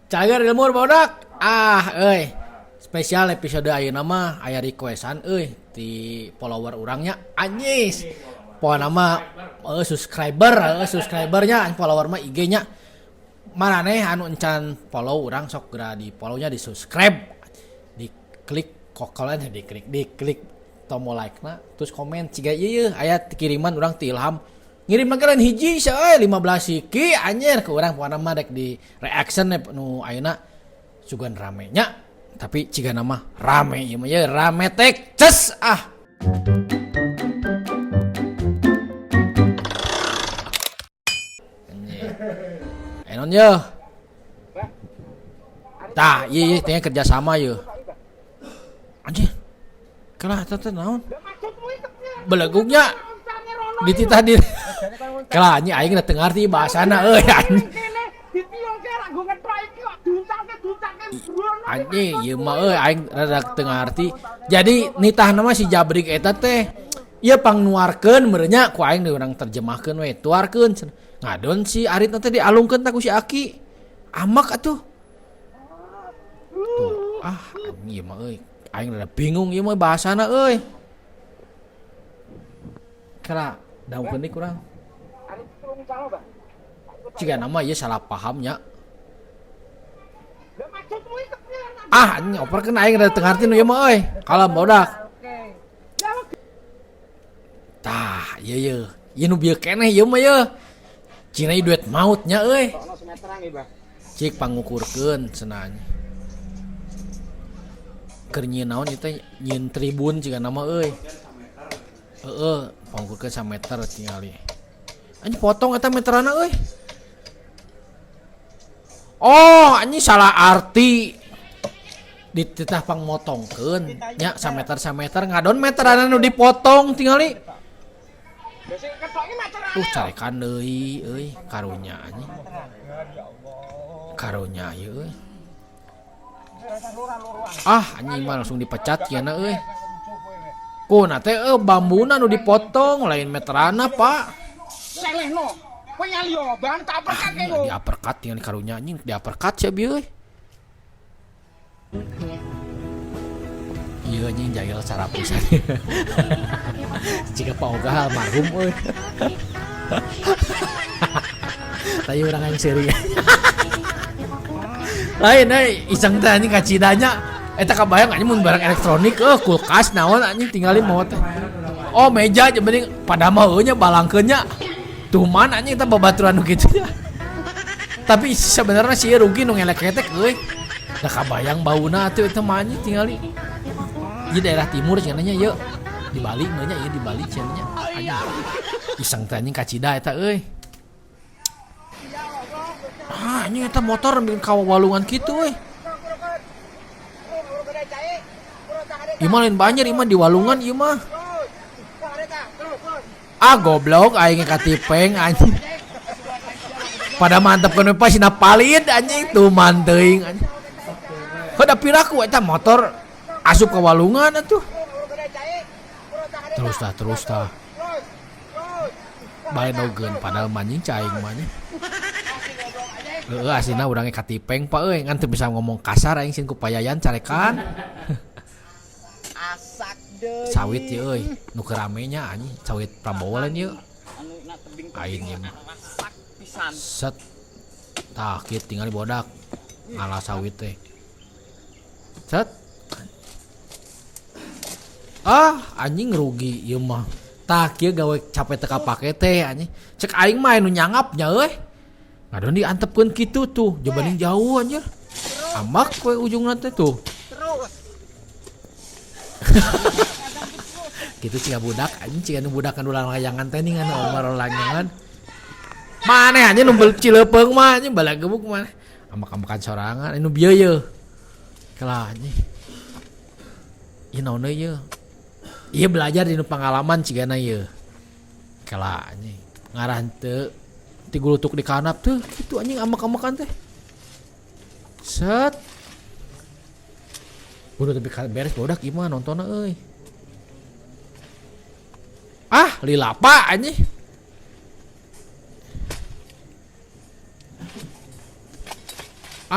Cager ilmu bodak. Spesial episode ayeuna mah aya requestan ti follower urangnya Anyis. Poe nama subscribernya follower mah IG-nya. Maraneh anu encan follow urang sok geura di follow-nya di subscribe. Diklik kokolan diklik tombol like-na terus komen ciga ieu aya kiriman urang ti Ilham. Ngirim kalian hiji saya 15 siki anjir ke orang pokoknya mah dek di reaction nu ayeuna sugan ramenya tapi ciga nama rame ieu mah ya rame tek ces enon ye tah ieu teh kerja sama ye anjir kalah teh naon belegugnya dititah di kalah anjing aing teu ngarti bahasana euy anjing ieu mah euy aing rada teu ngarti jadi nitahna mah si Jabrik eta teh ieu pangnuarkeun meureunnya ku aing urang terjemahkeun we tuarkeun ngadon si aritna teh dialungkeun ta ku si Aki amak atuh tuh anjing ieu mah euy aing rada bingung ieu mah bahasana euy kala daungkeun deui kurang jika nama ieu salah pahamnya anjing operkeun aing rada teu ngarti nu ieu mah euy kalem bodak tah ieu nu bieu keneh ieu mah ieu cina ieu duet mautnya euy cik pangukurkeun cenah keur nyieun naon ieu teh nyieun tribun ciga nama euy pangukurkeun 1 meter tingali anjing potong eta meterana euy anjing salah arti dititah pangmotongkeun nya 1 meter ngadon meterana nu dipotong tingali carekan deui euy karunya anjing karunya ieu euy anjing mah langsung dipecat kiana euy kuna teh bambuna nu dipotong lain meterana pak selehno penyalio bang tak perkat lo di uppercut yang karunya anjing di uppercut sia bieu ieu anjing jahil sarapusan jika Pak Oga almarhum euy tadi urang yang seri lain iseng teh anjing kacidanya eta kabayang anjing mun barang elektronik kulkas naon anjing tinggalin mau teh meja aja mending pada mah nya balangkeunnya tuh mana anjing eta babaturan nu kitu nya tapi sebenarnya sih rugi nu ngelek-ngelek euy da kabayang bauna atuh eta mah anjing tingali di daerah timur cenanya yeuh di Bali mah nya ieu di Bali cenanya anjing iseng teh anjing kacida eta euy anjing eta motor bikin ka walungan kitu euy ieu mah lain banjir ieu mah di walungan ieu mah goblok aing katipeng anjing pada mantepkeun pas sina palit anjing tuh manteuing anjing heuda piraku eta motor asup ka walungan atuh terus tah bae dogeun padahal manjing caing mah nya asina urang katipeng pa euy ngan teu bisa ngomong kasar aing sin ku payayan carekan sawit ye euy nu keramenya anjing sawit Prabowo lain ye aing ye set tah kieu tinggal bodak ngalah sawit teh set anjing rugi ieu mah tah kieu gawe capek teka pake teh anjing cek aing mah nu nyangapnya euy ngadon diantepkeun kitu tuh jebani jauh anjir amak we ujungna teh tuh gitu ciga budak anjing ciga nu budak anu layangan teh ningan omar layangan maneh anjing nu cileupeung mah anjing balagebuk mah amak-amakan sorangan anu bieu ye kalah anjing ieu naon deui ye ieu belajar di pengalaman cigana ye kalah anjing ngaran teu ti gulutuk di kanap teh kitu anjing amak-amakan teh set udah tapi beres bodak ieu mah nontonna euy lilapa anjing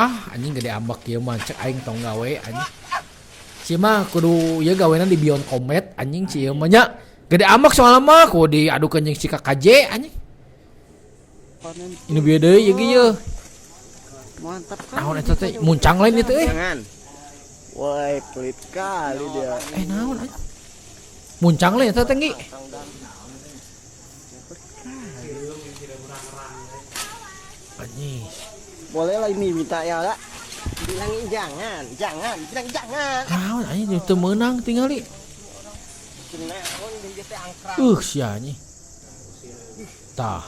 Ah anjing gede ambak kieu mah cek aing tong gawe anjing. Si mah kudu ieu gawena di Beyond Comet anjing si ieu mah nya. Gede ambak soalna mah kudu diadukeun jeung si KKJ anjing. Ini bieu deui ieu ge ieu. Mantap kan. Naon eta teh muncang lain itu Jangan. Woi, pelit kali dia. naon anjing. Muncang lain eta teh Gi. Anjing. Boleh lah ini minta ya lah. Bilangin jangan, bilang jangan. Naon anjing teu meunang tingali. Kenaon di teh angkrang. Sia anjing. Tah.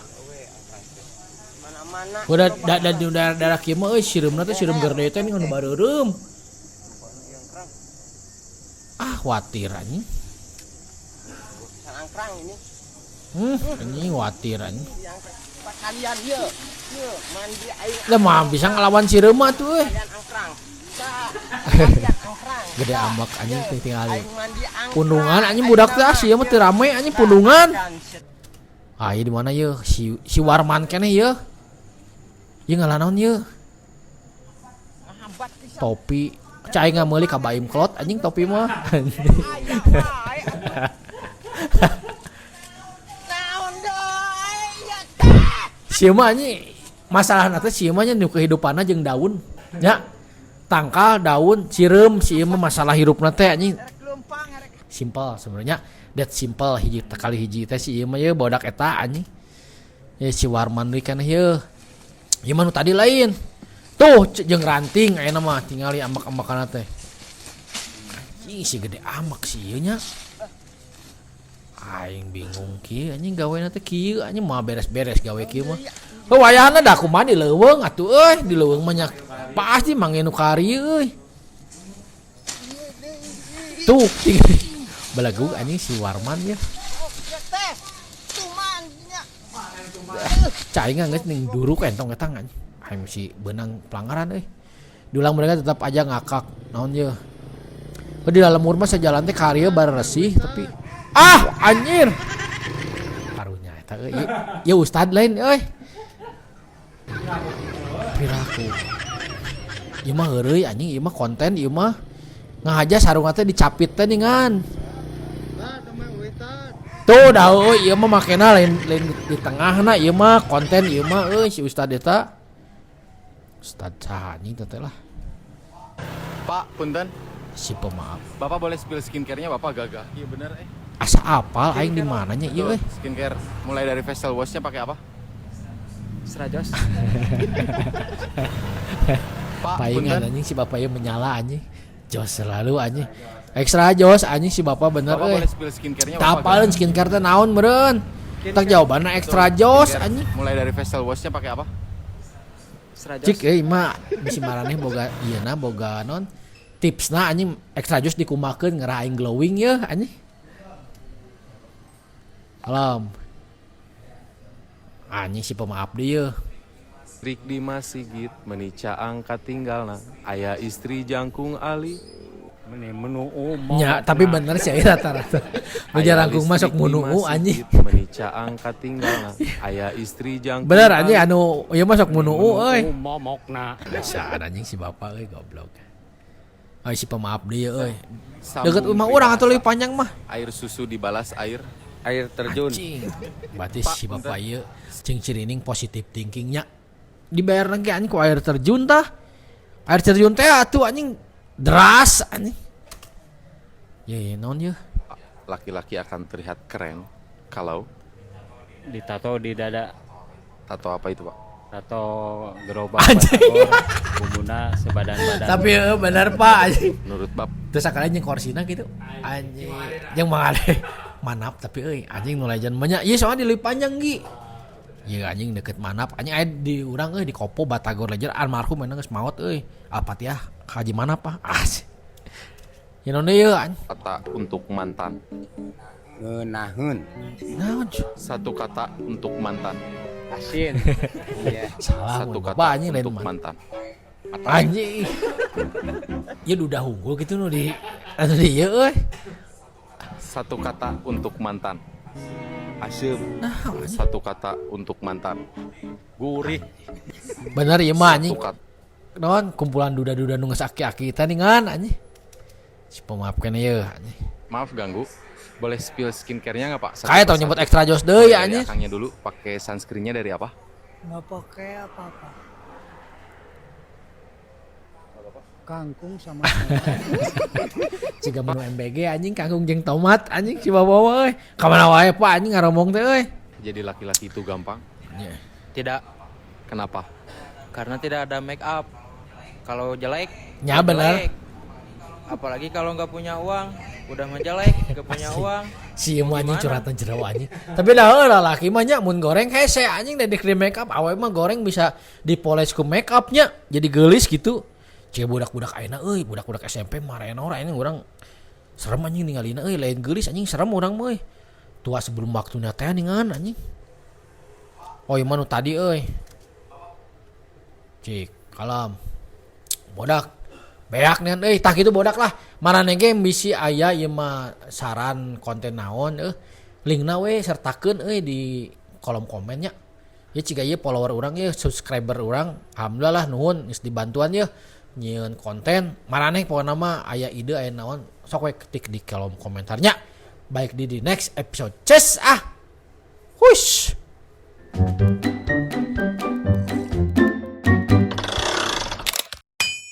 Mana-mana. Udah di daerah kieu mah euy sireumna teh sireum gerde teh anu bareureum. Ah khawatir anjing. Angkrang ini. Anjing khawatir anjing. Pak kalian ye. Ye, mandi air. Lah mah bisa ngelawan sireum mah tuh euy. Kalian angkrang. Kalian angkrang. Gede ambak anjing teh tingali. Aing mandi angkrang. Pundungan anjing budak teh sia mah teu rame anjing pundungan. Ah ieu di mana ye? Si Warman keneh ye. Ieu ngaran naon ye? Hambat pisan. Topi. Cai ngameuli ka Baim Klot anjing topi mah. Naon deui ya teh. Sia mah anjing masalahna teh sia mah nya nu kehidupanna jeung daun. Nya. Tangkal daun sireum si ieu mah masalah hirupna teh anjing. Lempang rek. Simple sebenarnya. That simple hiji kali hiji teh si ieu mah ye bodak eta anjing. Ya si Warman deui kan ieu. Ieu mah nu tadi lain. Tuh jeung ranting ayeuna mah tingali ambak-ambakanna teh. Anjing si gede amak si ieu nya. Aing bingung kieu anjing gawena teh kieu anjing mah beres-beres gawe kieu mah. Heuh wayahna da kumaha di leuweung atuh euy, di leuweung mah nya pasti mangge nu kari euy. Tuh belagu anjing si Warman ya. Ya teh. Cuman nya. Cai geus ning duruk entong eta anjing. Aing si beunang pelanggaran euy. Diulang mereka tetap aja ngakak. Naon ye? Di dalam rumah sajalan teh karya baresih tapi anjir. Karunya eta euy. Ieu ustad lain euy. Piraku. Ieu mah heureuy anjing, ieu mah konten, ieu mah ngahaja sarungna teh dicapit teh ningan. Tuh dah euy ieu mah makena lain di tengahna ieu mah konten ieu mah euy si ustad eta. Ustad saha anjing teh lah. Pak, punten. Si pemaaf. Bapak boleh spill skincare-nya Bapak gagah. Iya bener Asa apal aing di mananya ieu euy. Skincare mulai dari facial wash-nya pakai apa? Serajos. Pak, Paingan punten. anjing si bapak ieu menyala anjing. Jos selalu anjing. Ekstra jos anjing si bapak bener Bapak euy. boleh spill skincare-nya Tah apalin skincare teh naon meureun? Tak jawabanna ekstra jos Skincare anjing. mulai dari facial wash-nya pakai apa? Serajos. Cik euy mah bisi maraneh boga ieuna boga non tipsna anjing ekstra jos dikumakeun ngarah aing glowing ye anjing. Alam. Anjing si pemaaf deui ye. Rik Dimas Sigit menica angkat tinggalna aya istri jangkung Ali Ya, tapi bener sih rata-rata. Nu jarangkung masuk munuu anjing. menica angkat tinggalna aya istri jangkung Bener anjing anu ieu masuk munuu euy. Momokna. Biasa anjing si bapak euy goblok. Ai si pemaaf deui euy. Sambung Deket rumah urang atuh leuwih panjang mah. air susu dibalas air Air terjun. Anjing. Berarti si bapak ieu cing cirining positive thinkingnya. Dibayar lagi anjing ku air terjun tah. Air terjun teh atuh anjing deras anjing. Ya naon ye? laki-laki akan terlihat keren kalau Ditato di dada. tato apa itu Pak? Tato gerobak Anjing. batagor. Bumuna sebadan-badan. Tapi bener Pak anjing. Menurut Bab Terus sakalian jeung korsina gitu. Anjing. Jeung mangade manap tapi euy anjing nu legend banyak. Ieu soalnya di leuwih panjang gi. Ieu anjing deket manap. Anjing aya di urang euy di Kopo Batagor Legend almarhum mana geus maot euy. Al-Fatihah ka Haji Manap ah. Ya naon deui anjing. kata untuk mantan. Ngeunaheun. Naon? Satu kata untuk mantan. Asin. Iya. Salah Satu mun kata bapak anjing lain untuk mah. mantan. Anjing. Ya udah unggul gitu nu di anu di ieu euy. Satu kata untuk mantan. Aseup. Naon? Satu kata untuk mantan. Gurih. Bener ieu mah anjing. Satu kata naon kumpulan duda-duda nu geus aki-aki teh ningan anjing. Si pemaafkeun ieu anjing. Maaf ganggu. Boleh spill skincare-nya nggak Pak? Kayak tau nyebut extra jos deui Dari anjing. akangnya dulu pakai sunscreen-nya dari apa? Nggak pakai apa-apa. Kangkung sama Ciga menu MBG anjing kangkung jeung tomat anjing si bawa euy. Ka mana wae Pak anjing ngaromong teh euy. Jadi laki-laki itu gampang. Tidak, Kenapa? karena tidak ada make up. Kalau jelek, Nya bener. jelek. Apalagi kalau nggak punya uang, udah mah jelek, nggak punya uang. Si ieu anjing curhatan jero anjing. Tapi dah heula laki mah nya mun goreng hese anjing da di make up awewe mah goreng bisa dipoles ku make upnya jadi geulis gitu. Cek budak-budak ayeuna euy, budak-budak SMP marenor ini urang serem anjing ningalina euy lain geulis anjing serem urang mah euy. Tua sebelum waktuna teh ningan anjing. Oh ieu mah nu tadi euy. Cik, kalem. Bodak. Beak nih euy tah kitu bodak lah. Maraneh ge bisi aya ieu mah saran konten naon linkna we sertakeun euy di kolom komennya. Ya ciga ieu follower urang ye, subscriber urang. Alhamdulillah nuhun geus dibantuan ye nyieun konten. Maraneh pokona mah aya ide aya naon sok we ketik di kolom komentarnya. Baik di next episode. Ces ah. Hush.